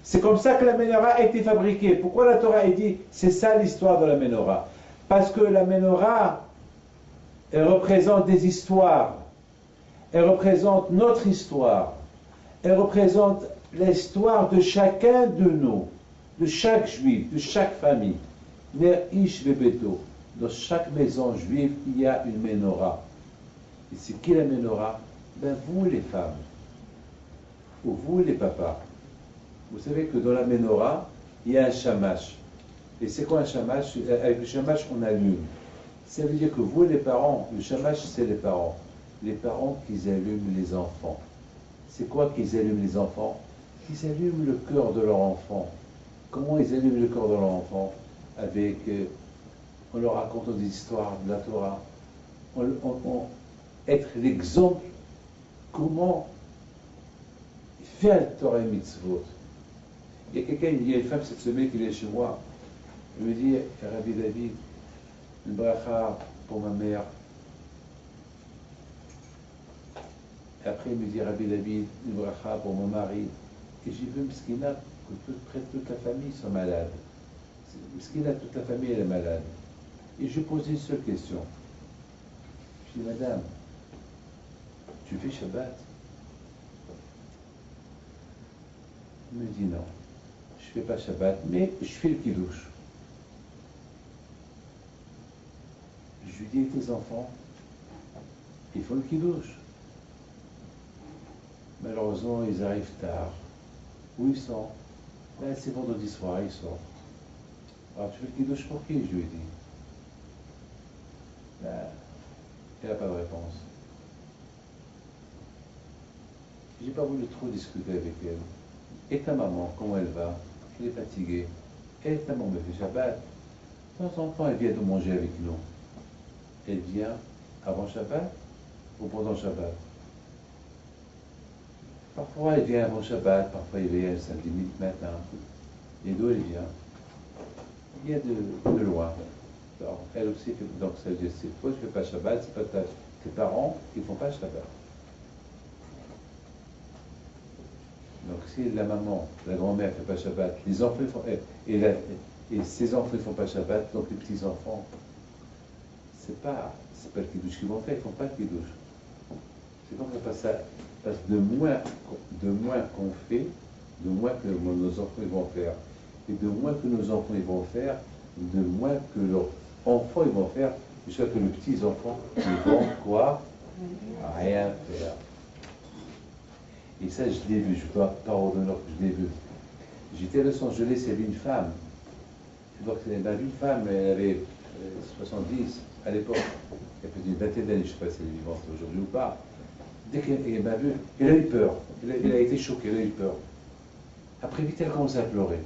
S1: C'est comme ça que la menorah a été fabriquée. Pourquoi la Torah elle dit c'est ça l'histoire de la menorah? Parce que la menorah elle représente des histoires. Elle représente notre histoire. Elle représente l'histoire de chacun de nous, de chaque juif, de chaque famille. Ner ish vebeto. Dans chaque maison juive, il y a une menorah. Et c'est qui la menorah? Ben vous les femmes, ou vous les papas. Vous savez que dans la menorah, il y a un shamash. Et c'est quoi un shamash? Avec le shamash, on allume. Ça veut dire que vous les parents, le shamash c'est les parents. Les parents qui allument les enfants. C'est quoi qu'ils allument les enfants? Ils allument le cœur de leur enfant. Comment ils allument le cœur de leur enfant? Avec, en leur racontant des histoires de la Torah. Être l'exemple, comment faire la Torah et mitzvot. Il y a quelqu'un, il y a une femme cette semaine qui vient chez moi. Elle me dit, Rabbi David, une bracha pour ma mère. Et après, il me dit, Rabbi David, une bracha pour mon mari. Et j'ai vu, Mskina, que près de toute la famille sont malades. Mskina, toute la famille, elle est malade. Et je posais une seule question. Je dis, Madame, tu fais Shabbat? Elle me dit, non, je ne fais pas Shabbat, mais je fais le Kiddush. Je lui dis, et tes enfants, ils font le Kiddush. Malheureusement, ils arrivent tard. Où ils sont? Ben, c'est vendredi soir, ils sont. Alors, tu fais le Kiddush pour qui? Je lui ai dit. Ben, elle n'a pas de réponse. J'ai pas voulu trop discuter avec elle. Et ta maman, comment elle va? Elle est fatiguée. Et ta maman me fait Shabbat. De temps en temps, elle vient de manger avec nous. Elle vient avant Shabbat ou pendant Shabbat? Parfois, elle vient avant Shabbat, parfois, elle vient le samedi matin. Et d'où elle vient? Elle vient de loin. Alors, elle aussi, donc ça veut dire, c'est toi, tu ne fais pas Shabbat, c'est pas tes parents qui ne font pas Shabbat. Donc, si la maman, la grand-mère ne fait pas Shabbat, les enfants font, et ses enfants ne font pas Shabbat, donc les petits-enfants, c'est pas le kiddush qu'ils vont faire, ils ne font pas le kiddush. C'est comme ça, parce que de moins qu'on fait, de moins que nos enfants ils vont faire. Et de moins que nos enfants ils vont faire, de moins que leurs enfants ils vont faire, jusqu'à que les petits-enfants ils vont quoi? Rien faire. Et ça, je l'ai vu, je dois parole d'honneur que je l'ai vu. J'étais à Los Angeles, il y avait une femme. Je vois que c'est une femme, elle avait 70 à l'époque. Elle faisait une vingtaine d'années, je ne sais pas si elle est vivante aujourd'hui ou pas. Dès qu'elle m'a vu, elle a eu peur. Elle a été choquée, elle a eu peur. Après, vite, elle a commencé à pleurer.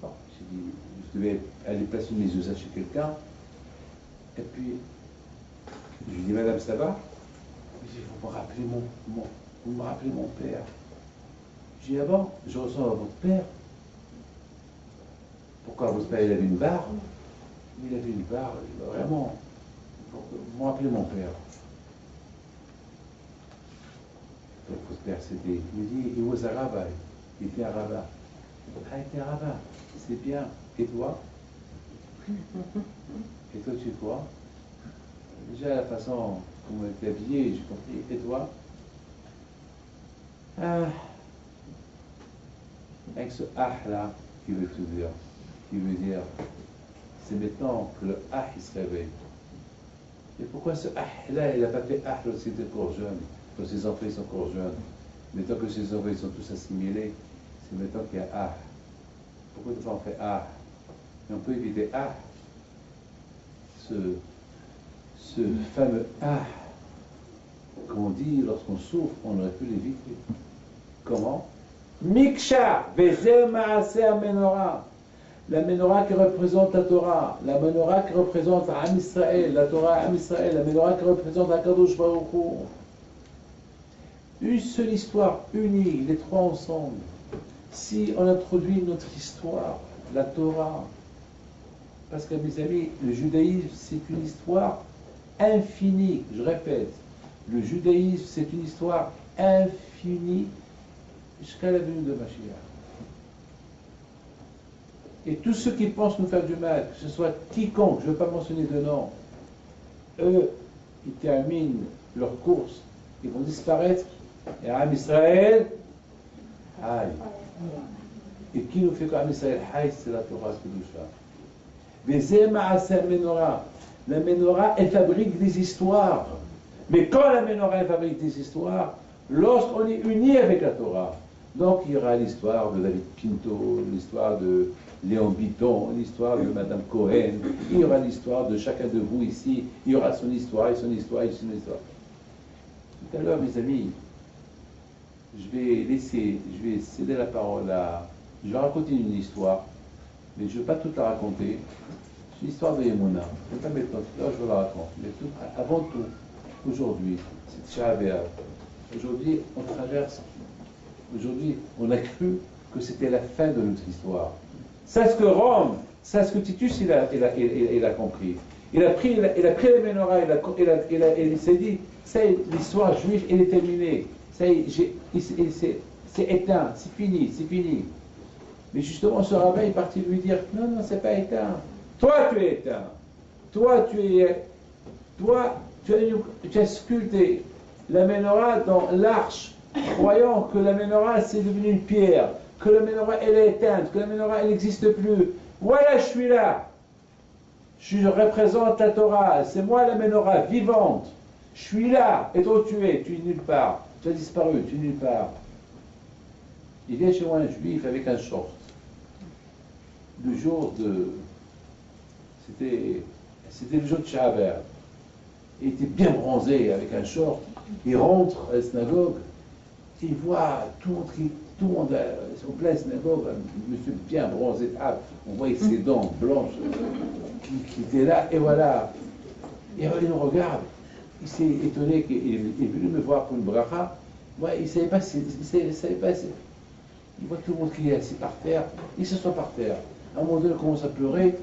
S1: Bon, j'ai dit, je devais aller placer mes yeux chez quelqu'un. Et puis, je lui ai dit, Madame, ça va? Elle dit, vous me rappelez vous me rappelez mon père. J'ai dit, ah bon, je ressemble à votre père. Pourquoi votre père, il avait une barre? Il avait une barre, vraiment. Vous me rappelez mon père. Donc, votre père, c'était. Il me dit, he was a rabbi. Il était un rabbin. Ah, il était un rabbin. C'est bien. Et toi? Et toi, tu es quoi? Déjà, la façon dont on était habillé, j'ai compris. Et toi? Ah. Avec ce ah là, qui veut tout dire. Qui veut dire, c'est maintenant que le ah, il se réveille. Et pourquoi ce ah là, il n'a pas fait ah lorsqu'il était encore jeune, quand ses enfants sont encore jeunes? Maintenant que ses enfants sont tous assimilés, c'est maintenant qu'il y a ah. Pourquoi des fois on fait ah? Et on peut éviter ah. Ce fameux ah qu'on dit lorsqu'on souffre, on aurait pu l'éviter. Comment? Miksha, Vezeh Ma'aseh Menorah. La menorah qui représente la Torah, la menorah qui représente Am Israël, la Torah Am Israël, la menorah qui représente Akadosh Baruch Hu. Une seule histoire, unie, les trois ensemble. Si on introduit notre histoire, la Torah, parce que mes amis, le judaïsme, c'est une histoire infinie, je répète, le judaïsme, c'est une histoire infinie jusqu'à la venue de Mashiach. Et tous ceux qui pensent nous faire du mal, que ce soit quiconque, je ne veux pas mentionner de nom, eux, ils terminent leur course, ils vont disparaître, et Am Israël, aïe. Et qui nous fait qu'Am Israël, aïe, c'est la Torah Kedusha. La menorah, elle fabrique des histoires. Mais quand la menorah, elle fabrique des histoires, lorsqu'on est uni avec la Torah, donc il y aura l'histoire de David Pinto, l'histoire de Léon Bitton, l'histoire de Madame Cohen, il y aura l'histoire de chacun de vous ici, il y aura son histoire et son histoire et son histoire. Tout à l'heure, mes amis, je vais céder la parole à... Je vais raconter une histoire, mais je ne vais pas toute la raconter. C'est l'histoire de Yemuna. Je ne vais pas mettre là, je vais la raconter. Mais avant tout, aujourd'hui, c'est Tisha B'Av. Aujourd'hui, on traverse. Aujourd'hui, on a cru que c'était la fin de notre histoire. C'est ce que Rome, c'est ce que Titus il a compris. Il a pris la menorah, il s'est dit, c'est l'histoire juive, elle est terminée. C'est éteint, c'est fini, c'est fini. Mais justement, ce rabbin est parti lui dire, non, non, c'est pas éteint. Toi, tu es éteint. Toi, tu as sculpté la menorah dans l'arche, croyant que la menorah, c'est devenu une pierre, que la menorah, elle est éteinte, que la menorah, elle n'existe plus. Voilà, je suis là. Je représente la Torah. C'est moi la menorah vivante. Je suis là. Et toi, tu es nulle part. Tu as disparu, tu es nulle part. Il vient chez moi un juif avec un short. Le jour de... C'était le jour de Shahaber. Il était bien bronzé avec un short. Il rentre à la synagogue. Il voit tout le monde en pleine synagogue, un monsieur bien bronzé. Ah, on voyait ses dents blanches qui étaient là. Et voilà. Et il nous regarde. Il s'est étonné qu'il est venu me voir pour une bracha. Moi, il ne savait pas si... Il voit tout le monde qui est assis par terre. Il se sent par terre. À un moment donné, il commence à pleurer.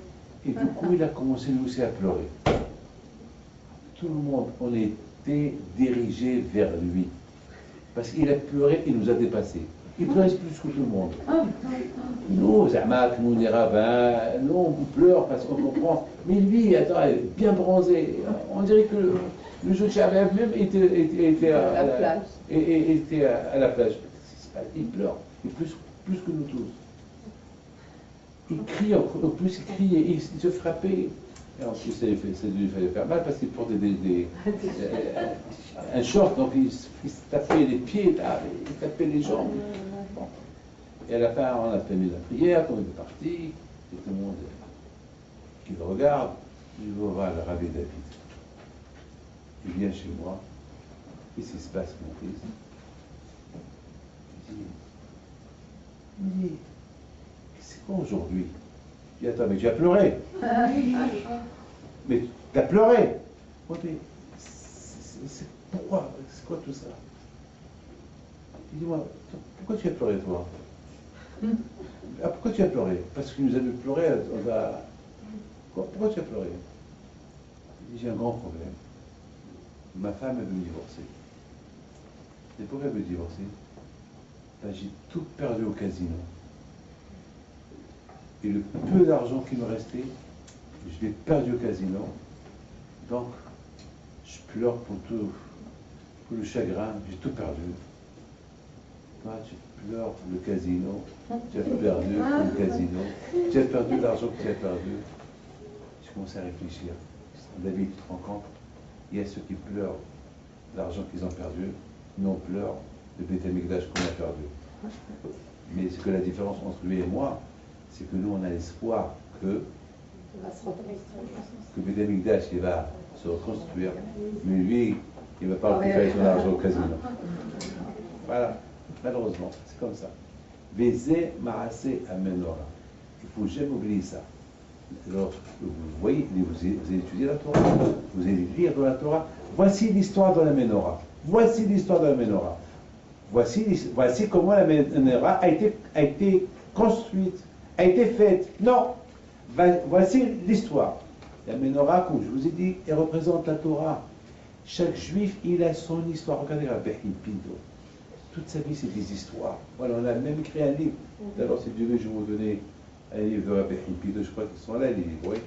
S1: Et du coup, il a commencé lui aussi à pleurer. Tout le monde, on était dirigé vers lui. Parce qu'il a pleuré, il nous a dépassés. Il pleurait plus que tout le monde. Nous, Zamak, nous, les rabbins, nous, on pleure parce qu'on comprend. Mais lui, attends, bien bronzé. On dirait que le jour de Shahaber même était à la plage. Il pleure, et plus que nous tous. Il crie, en plus il criait, il se frappait. Et en plus, ça lui fallait faire mal parce qu'il portait un short, donc il se tapait les pieds, là, il tapait les jambes. Bon. Et à la fin, on a terminé la prière, on est parti, et tout le monde qui le regarde, il va voir le rabbi David. Il vient chez moi, qu'est-ce qui se passe, mon fils? Il dit, c'est quoi aujourd'hui? Je dis, attends, mais tu as pleuré. Mais tu as pleuré. Pourquoi? C'est quoi tout ça? Il dit, moi, pourquoi tu as pleuré, toi? Ah, pourquoi tu as pleuré? Parce qu'il nous a vu pleurer, on va... Pourquoi tu as pleuré? Il dit, j'ai un grand problème. Ma femme, elle veut me divorcer. Et pourquoi elle veut divorcer? Ben, j'ai tout perdu au casino. Et le peu d'argent qui me restait, je l'ai perdu au casino. Donc, je pleure pour le chagrin, j'ai tout perdu. Toi, tu pleures pour le casino, tu as perdu le casino, tu as perdu l'argent que tu as perdu. Je commence à réfléchir. David, tu te rends compte? Il y a ceux qui pleurent l'argent qu'ils ont perdu, nous on pleure le Beth Amikdash qu'on a perdu. Mais c'est que la différence entre lui et moi, c'est que nous on a l'espoir que Beth Amikdash il va se reconstruire, mais lui il ne va pas récupérer son argent au casino. Voilà, malheureusement, c'est comme ça. Vezé Maasé Amenora. Il ne faut jamais oublier ça. Alors, vous voyez, vous allez étudier la Torah, vous allez lire dans la Torah. Voici l'histoire de la Menorah. Voici l'histoire de la Menorah. voici comment la menorah a été construite, a été faite. Non, voici l'histoire. La menorah, comme je vous ai dit, elle représente la Torah. Chaque juif, il a son histoire. Regardez Rabbi Pinto. Toute sa vie, c'est des histoires. Voilà, on a même écrit un livre. D'abord, si Dieu veut, je vais vous donner un livre de Rabbi Pinto. Je crois qu'ils sont là, les livres, oui.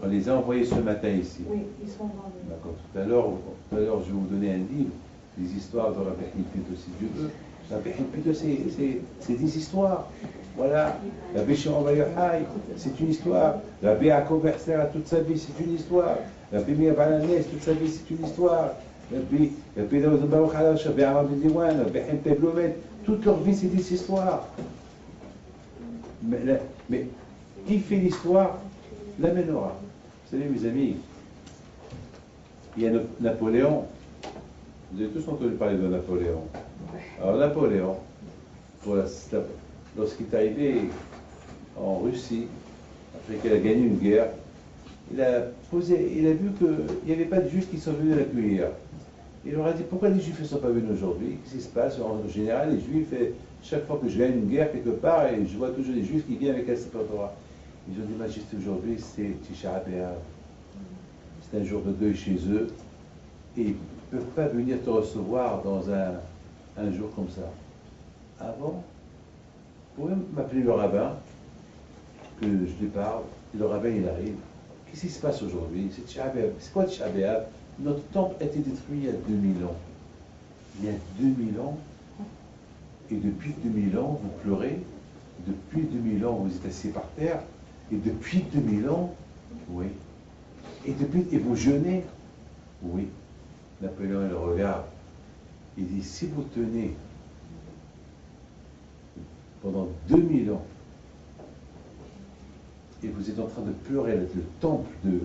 S1: On les a envoyés ce matin ici.
S2: Oui, ils sont dans le...
S1: D'accord. Tout à l'heure, je vais vous donner un livre, des histoires de Rabbi Pinto, si Dieu veut. Rabbi Pinto, c'est des histoires. Voilà. Rabbi Shimon Bar Yochai, c'est une histoire. Rabbi Yaakov Berser, toute sa vie, c'est une histoire. Rabbi Meir Baal HaNes, toute sa vie, c'est une histoire. Rabbi Daoud Baruch Halash, Rabbi Aaron Ben Diwan, Rabbi Haim Blomet, toute leur vie, c'est des histoires. Mais qui fait l'histoire? La menorah. Vous savez, mes amis, il y a Napoléon. Vous avez tous entendu parler de Napoléon. Alors Napoléon, lorsqu'il est arrivé en Russie, après qu'il a gagné une guerre, il a vu qu'il n'y avait pas de juifs qui sont venus l'accueillir. Il leur a dit, pourquoi les juifs ne sont pas venus aujourd'hui? Qu'est-ce qui se passe? En général, les juifs, chaque fois que je gagne une guerre quelque part, et je vois toujours des juifs qui viennent avec un Sefer Torah. Ils ont dit, Majesté, aujourd'hui, c'est Tisha B'Av. C'est un jour de deuil chez eux. Et ils ne peuvent pas venir te recevoir dans un jour comme ça. Ah bon? Vous pouvez m'appeler le rabbin, que je lui parle. Et le rabbin, il arrive. Qu'est-ce qui se passe aujourd'hui? C'est Tisha B'Av. C'est quoi Tisha B'Av? Notre temple a été détruit il y a 2000 ans. Il y a 2000 ans. Et depuis 2000 ans, vous pleurez. Depuis 2000 ans, vous êtes assis par terre. Et depuis 2000 ans, oui. Et vous jeûnez, oui. Napoléon, il le regarde. Il dit, si vous tenez pendant 2000 ans, et vous êtes en train de pleurer avec le temple de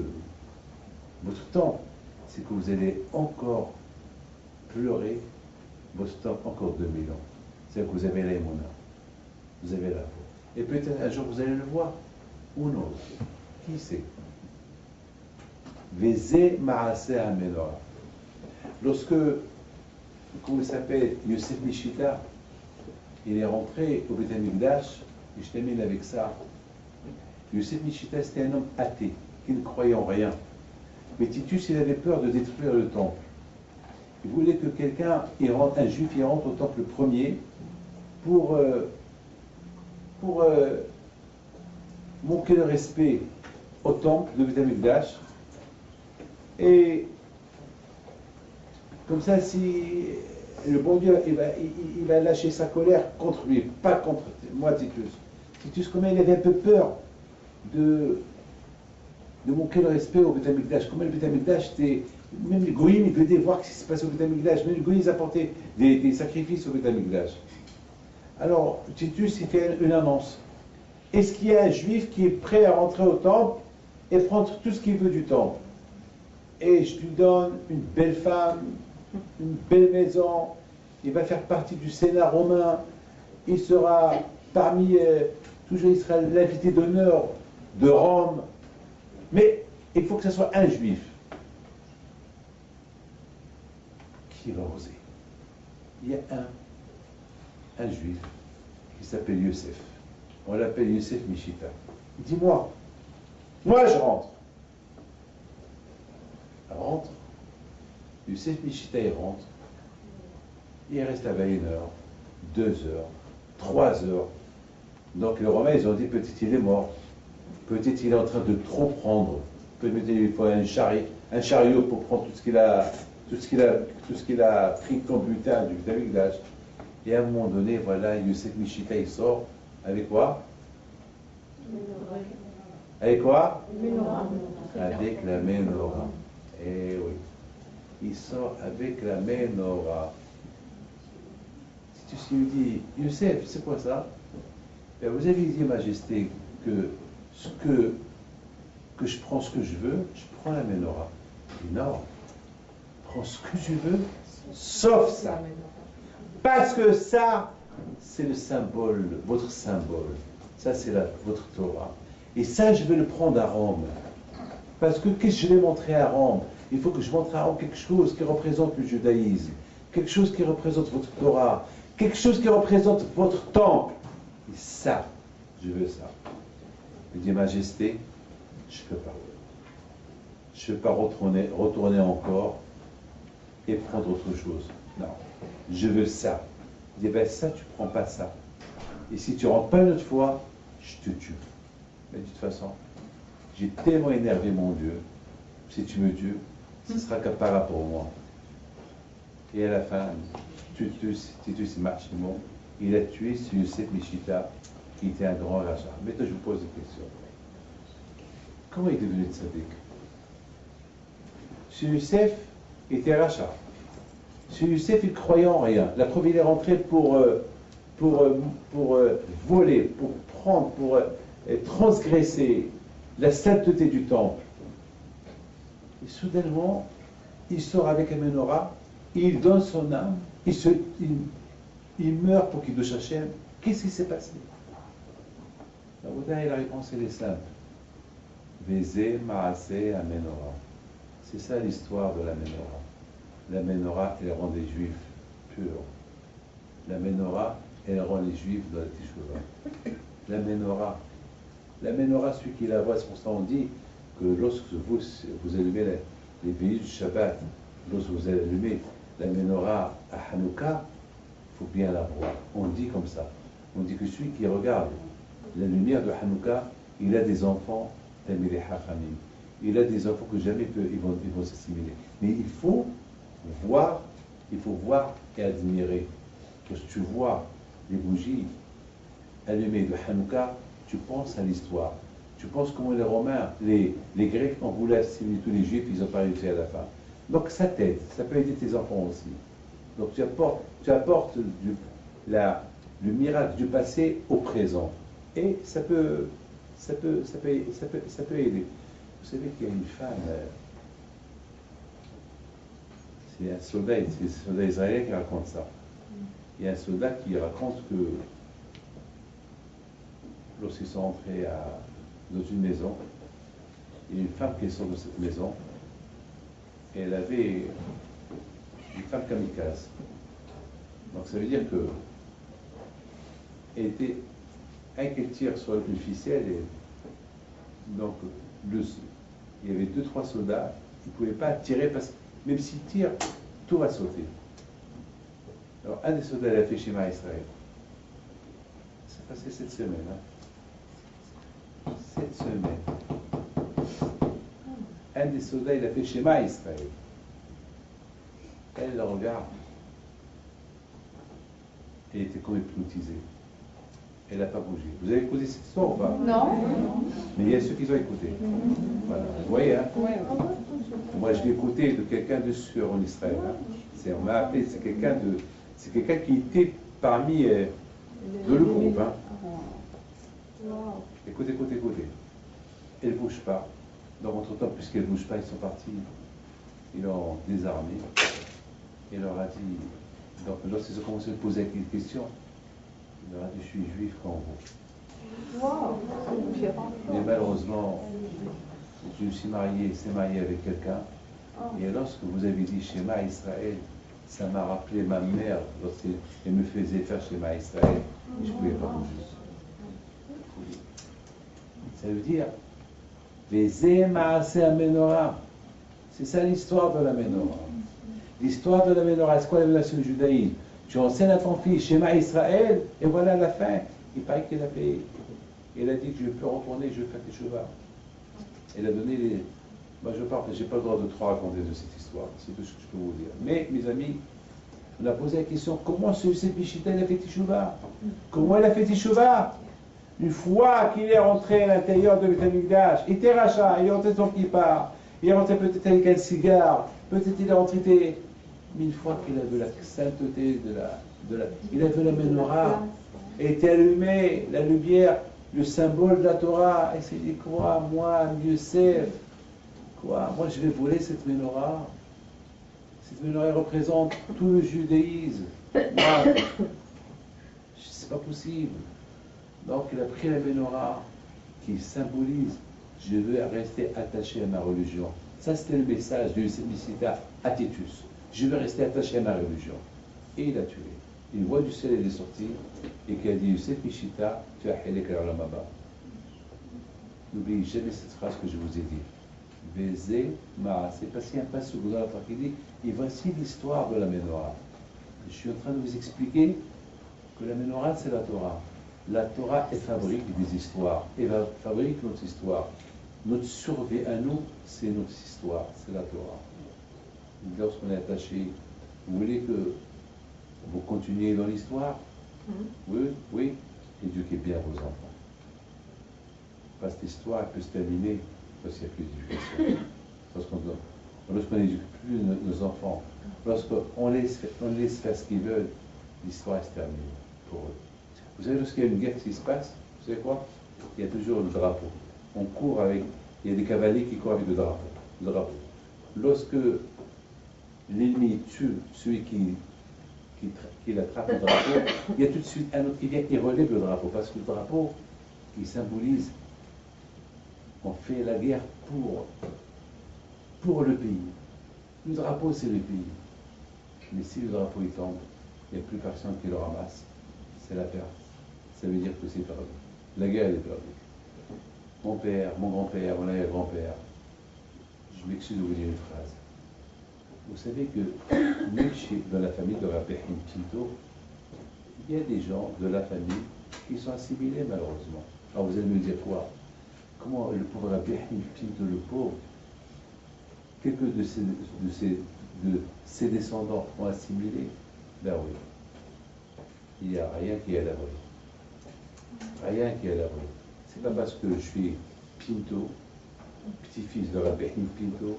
S1: votre temple, c'est que vous allez encore pleurer votre temple encore 2000 ans. C'est-à-dire que vous avez l'aïmouna. Vous avez la foi. Et peut-être un jour vous allez le voir. Ou non. Qui sait? Vezé Maaseh HaMenorah. Lorsque, comment il s'appelle, Yosef Mishita, il est rentré au Beth Amikdash, et je termine avec ça. Yosef Mishita, c'était un homme athée, qui ne croyait en rien. Mais Titus, il avait peur de détruire le temple. Il voulait que quelqu'un, un juif, il rentre au temple premier pour manquer le respect au temple de Beth Amikdash. Et comme ça, si le bon Dieu, il va lâcher sa colère contre lui, pas contre moi, Titus. Titus, comment il avait un peu peur de manquer le respect au Beth Amikdash. Comment le Beth Amikdash, même les goïms, ils venaient voir ce qui se passait au Beth Amikdash. Même les goïms, ils apportaient des sacrifices au Beth Amikdash. Alors, Titus, il fait une annonce. Est-ce qu'il y a un juif qui est prêt à rentrer au temple et prendre tout ce qu'il veut du temple? Et je lui donne une belle femme, une belle maison, il va faire partie du Sénat romain, il sera parmi, toujours il sera l'invité d'honneur de Rome, mais il faut que ce soit un juif. Qui va oser? Il y a un juif qui s'appelle Yosef. On l'appelle Yosef Mishita. Dis-moi, moi je rentre. Rentre. Yosef Mishita, il rentre. Il reste là-bas 1 heure, 2 heures, 3 heures. Donc les Romains, ils ont dit, peut-être il est mort. Peut-être il est en train de trop prendre. Peut-être il faut un chariot pour prendre tout ce qu'il a pris comme butin du Amikdash. Et à un moment donné, voilà, Yosef Mishita, il sort. Avec quoi? Avec quoi? Avec la menorah. Eh oui. Il sort avec la menorah. Si tu lui dis, Youssef, c'est quoi ça? Ben, vous avez dit, Majesté, que je prends ce que je veux, je prends la menorah. Il dit, non, prends ce que tu veux, sauf ça. Parce que ça, c'est le symbole, votre symbole. Ça, c'est votre Torah. Et ça, je vais le prendre à Rome. Parce que qu'est-ce que je vais montrer à Rome? Il faut que je montre à Rome quelque chose qui représente le judaïsme, quelque chose qui représente votre Torah, quelque chose qui représente votre temple. Et ça, je veux ça. Il dit, Majesté, je ne peux pas. Je ne peux pas retourner encore et prendre autre chose. Non, je veux ça. Il dit, ben ça, tu ne prends pas ça. Et si tu ne rentres pas une autre fois, je te tue. Mais de toute façon, j'ai tellement énervé mon Dieu. Si tu me tues, ce sera capara pour moi. Et à la fin, Titus Marchimon, il a tué ce Yosef Mishita, qui était un grand rachat. Maintenant, je vous pose une question. Comment il est devenu tzaddik? Ce Yosef était rachat. Ce Yosef, il croyait en rien. La preuve, il est rentré pour voler, pour prendre, pour transgresser la sainteté du temple. Et soudainement, il sort avec un menorah, il donne son âme, il meurt pour qu'il de Hachem. Qu'est-ce qui s'est passé? La réponse, elle est simple. Vézé, Maasé, Amenora. C'est ça l'histoire de la menorah. La menorah, elle rend les juifs purs. La menorah, elle rend les juifs dans la Teshuvah. La menorah, celui qui la voit, c'est pour ça qu'on dit que lorsque vous allumez les veillées du Shabbat, lorsque vous allumez la menorah à Hanouka, il faut bien la voir. On dit comme ça. On dit que celui qui regarde la lumière de Hanouka, il a des enfants, il a des enfants que jamais ils vont s'assimiler. Mais il faut voir et admirer. Parce que tu vois les bougies allumées de Hanouka, tu penses à l'histoire. Tu penses comment les Romains, les Grecs ont voulu assimiler tous les Juifs, ils n'ont pas réussi à la fin. Donc ça t'aide, ça peut aider tes enfants aussi. Donc tu apportes le miracle du passé au présent. Et ça peut aider. Vous savez qu'il y a une femme, c'est un soldat israélien qui raconte ça. Il y a un soldat qui raconte que lorsqu'ils sont entrés dans une maison, il y a une femme qui sort de cette maison, et elle avait une femme kamikaze. Donc ça veut dire que elle était qu'elle tire sur une ficelle, et donc il y avait 2-3 soldats qui ne pouvaient pas tirer parce que même s'ils tirent, tout va sauter. Alors un des soldats l'a fait chez Israël. Ça s'est passé cette semaine. Cette semaine. Un des soldats, il a fait Shema Israël. Elle le regarde. Elle était comme hypnotisée. Elle n'a pas bougé. Vous avez écouté cette histoire ou pas?
S2: Non.
S1: Mais il y a ceux qui ont écouté. Voilà. Vous voyez, hein? Moi, je l'ai écouté de quelqu'un de sûr en Israël. Hein? On m'a appelé, c'est quelqu'un qui était parmi de le groupe. Hein? Écoutez. Elle ne bouge pas. Donc, entre-temps, puisqu'elle ne bouge pas, ils sont partis. Ils l'ont désarmé. Il leur a dit, donc, lorsqu'ils ont commencé à poser des questions, il leur a dit, je suis juif comme vous.
S2: Wow.
S1: Mais malheureusement, je me suis s'est marié avec quelqu'un. Et lorsque vous avez dit Shema Israël, ça m'a rappelé ma mère lorsqu'elle me faisait faire Shema Israël. Je ne pouvais pas bouger. Ça veut dire, c'est ça l'histoire de la menorah. L'histoire de la menorah, c'est quoi la relation du judaïsme? Tu enseignes à ton fils Shema Israël, et voilà la fin. Il paraît qu'il a fait. Il a dit que je peux retourner, je vais faire Teshuvah. Il a donné les. Moi je parle, je n'ai pas le droit de trop raconter de cette histoire, c'est tout ce que je peux vous dire. Mais mes amis, on a posé la question, comment ce Bishita a fait Teshuvah? Comment il a fait Teshuvah? Une fois qu'il est rentré à l'intérieur de Betamikdash, il était rachat, il est rentré son kippa, il est rentré peut-être avec un cigare, peut-être il est rentré. Mais une fois qu'il a vu la sainteté il a vu la menorah, et était allumé, la lumière, le symbole de la Torah, et s'est dit, quoi, moi, Yosef, quoi, moi je vais voler cette menorah. Cette menorah représente tout le judaïsme. Moi, c'est pas possible. Donc il a pris la menorah, qui symbolise je veux rester attaché à ma religion. Ça, c'était le message de Yosef Mishita à Titus. Je veux rester attaché à ma religion. Et il a tué. Une voix du ciel est sortie et qui a dit Yosef Mishita, tu as Hilek al-Ulamaba. N'oubliez jamais cette phrase que je vous ai dit. Baiser, c'est parce qu'il y a un passage dans la Torah qui dit et voici l'histoire de la Ménorah. Je suis en train de vous expliquer que la Ménorah, c'est la Torah. La Torah, elle fabrique des histoires. Elle fabrique notre histoire. Notre survie à nous, c'est notre histoire, c'est la Torah. Lorsqu'on est attaché, vous voulez que vous continuiez dans l'histoire? Oui, oui. Éduquez bien vos enfants. Parce que cette histoire peut se terminer parce qu'il n'y a plus d'éducation. Lorsqu'on n'éduque plus nos enfants, lorsqu'on laisse faire ce qu'ils veulent, l'histoire se termine pour eux. Vous savez, lorsqu'il y a une guerre qui se passe, vous savez quoi? Il y a toujours le drapeau. On court avec, il y a des cavaliers qui courent avec le drapeau. Lorsque l'ennemi tue celui qui attrape le drapeau, il y a tout de suite un autre qui vient, il relève le drapeau, parce que le drapeau, il symbolise qu'on fait la guerre pour le pays. Le drapeau, c'est le pays. Mais si le drapeau il tombe, il n'y a plus personne qui le ramasse, c'est la perte. Ça veut dire que c'est perdu. La guerre, elle est perdue. Mon père, mon grand-père, mon arrière-grand-père, je m'excuse de vous dire une phrase. Vous savez que même dans la famille de Rabbi Pinto, il y a des gens de la famille qui sont assimilés malheureusement. Alors vous allez me dire quoi? Comment le pauvre Rabbi Pinto, le pauvre, quelques de ses descendants ont assimilé? Ben oui. Il n'y a rien qui est à l'abri. Rien qui est à l'abri. C'est pas parce que je suis Pinto, petit-fils de Rabbi Pinto,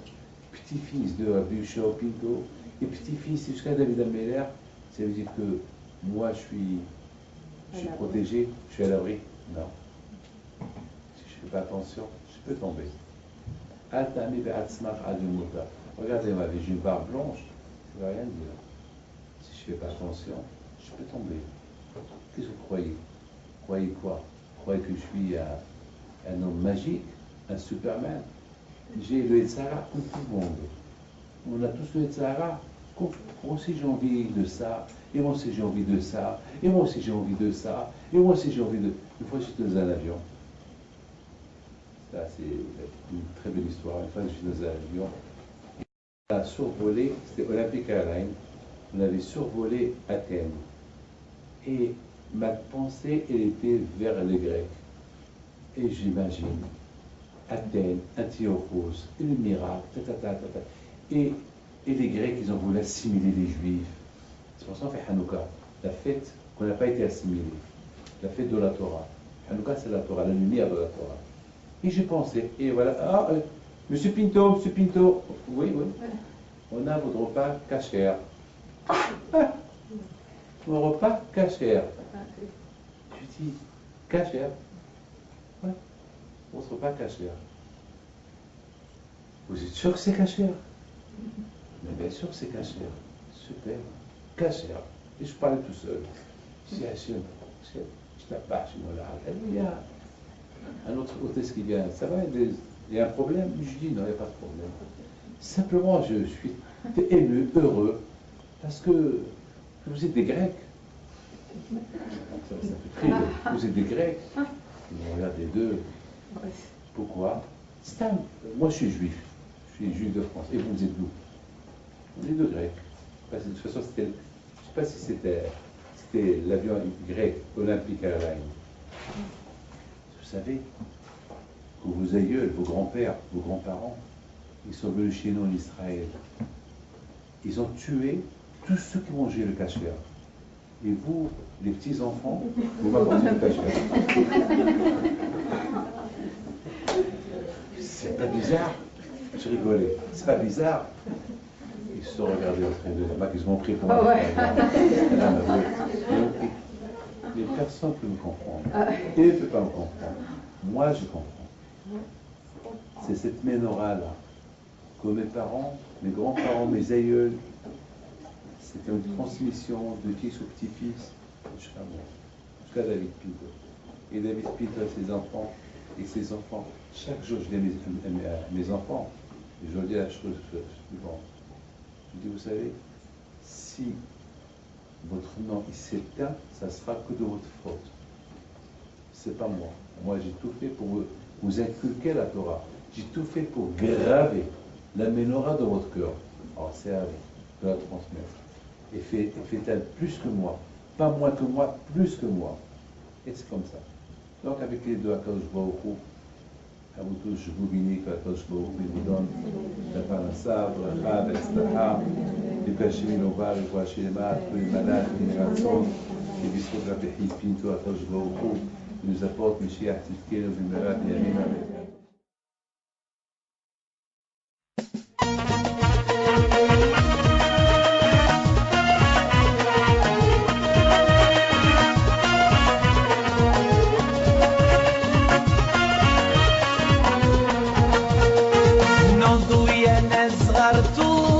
S1: petit-fils de Rabbi Yoshua Pinto, et petit-fils jusqu'à David Ameller, ça veut dire que moi je suis protégé, je suis à l'abri. Non. Si je ne fais pas attention, je peux tomber. Regardez ma vie, j'ai une barbe blanche, ça ne veut rien dire. Si je ne fais pas attention, je peux tomber. Qu'est-ce que vous croyez? Croyez quoi? Vous croyez que je suis un homme magique, un Superman? J'ai le Yetzara comme tout le monde. On a tous le Yetzara. Moi aussi j'ai envie de ça, et moi aussi j'ai envie de ça, et moi aussi j'ai envie de ça, et moi aussi j'ai envie de... Une fois j'étais dans un avion. Ça c'est une très belle histoire. Une fois j'étais dans un avion. On a survolé, c'était Olympic Airlines, on avait survolé Athènes. Et ma pensée, elle était vers les Grecs. Et j'imagine Athènes, Antiochos, et le miracle, et les Grecs, ils ont voulu assimiler les Juifs. C'est pour ça qu'on fait Hanouka, la fête qu'on n'a pas été assimilé, la fête de la Torah. Hanouka, c'est la Torah, la lumière de la Torah. Et j'ai pensé, et voilà, Monsieur Pinto, oui, on a votre repas kasher. Mon repas kasher. Je dis, kasher? Ouais, votre repas kasher. Vous êtes sûr que c'est kasher? Mais bien sûr que c'est kasher. Super. Kasher. Et je parlais tout seul. Je dis, Hachem, je t'appelle, il y a un autre hôtesse qui vient. Ça va, il y a un problème? Je dis, non, il n'y a pas de problème. Simplement, je suis ému, heureux, parce que vous êtes des Grecs. Ça fait très bien. Vous êtes des Grecs. On regarde les deux. Pourquoi? Moi, je suis juif. Je suis juif de France. Et vous êtes d'où? On est deux Grecs. Parce que de toute façon, je ne sais pas si c'était l'avion grec, Olympic Airlines. Vous savez que vos aïeuls, vos grands-pères, vos grands-parents, ils sont venus chez nous en Israël. Ils ont tué tous ceux qui mangeaient le kasher. Et vous, les petits-enfants, vous m'apportez le kasher. C'est pas bizarre? Je rigolais. C'est pas bizarre? Ils se sont regardés entre les deux. Ils m'ont pris pour moi. Les personnes peuvent me comprendre. Et ne peuvent pas me comprendre. Moi, je comprends. C'est cette ménorah-là que mes parents, mes grands-parents, mes aïeuls, c'était une transmission de fils au petit-fils jusqu'à moi, jusqu'à David Pinto. Et David Pinto et ses enfants, et ses enfants. Chaque jour, je dis à mes enfants, et je leur dis la chose suivante. Je dis, vous savez, si votre nom il s'éteint, ça sera que de votre faute. C'est pas moi. Moi, j'ai tout fait pour vous inculquer la Torah. J'ai tout fait pour graver la menorah dans votre cœur. Alors, c'est à vous de la transmettre. Et fait-elle plus que moi. Pas moins que moi, plus que moi. Et c'est comme ça. Donc, avec les deux, Akadosh Baruch Hu, à vous tous, je vous bénis que Akadosh Baruch Hu vous donne la parnassa, bracha, v'etzlacha, et qu'Hashem Lobar, et qu'Hashem Lema, tous les malades, tous les ratzons, et bisous Rabbi Pinto, Akadosh Baruch Hu, nous apporte Mashiach Tzidkenu, Bimera, B'Yamim, Amen.
S2: Non duia nezgartu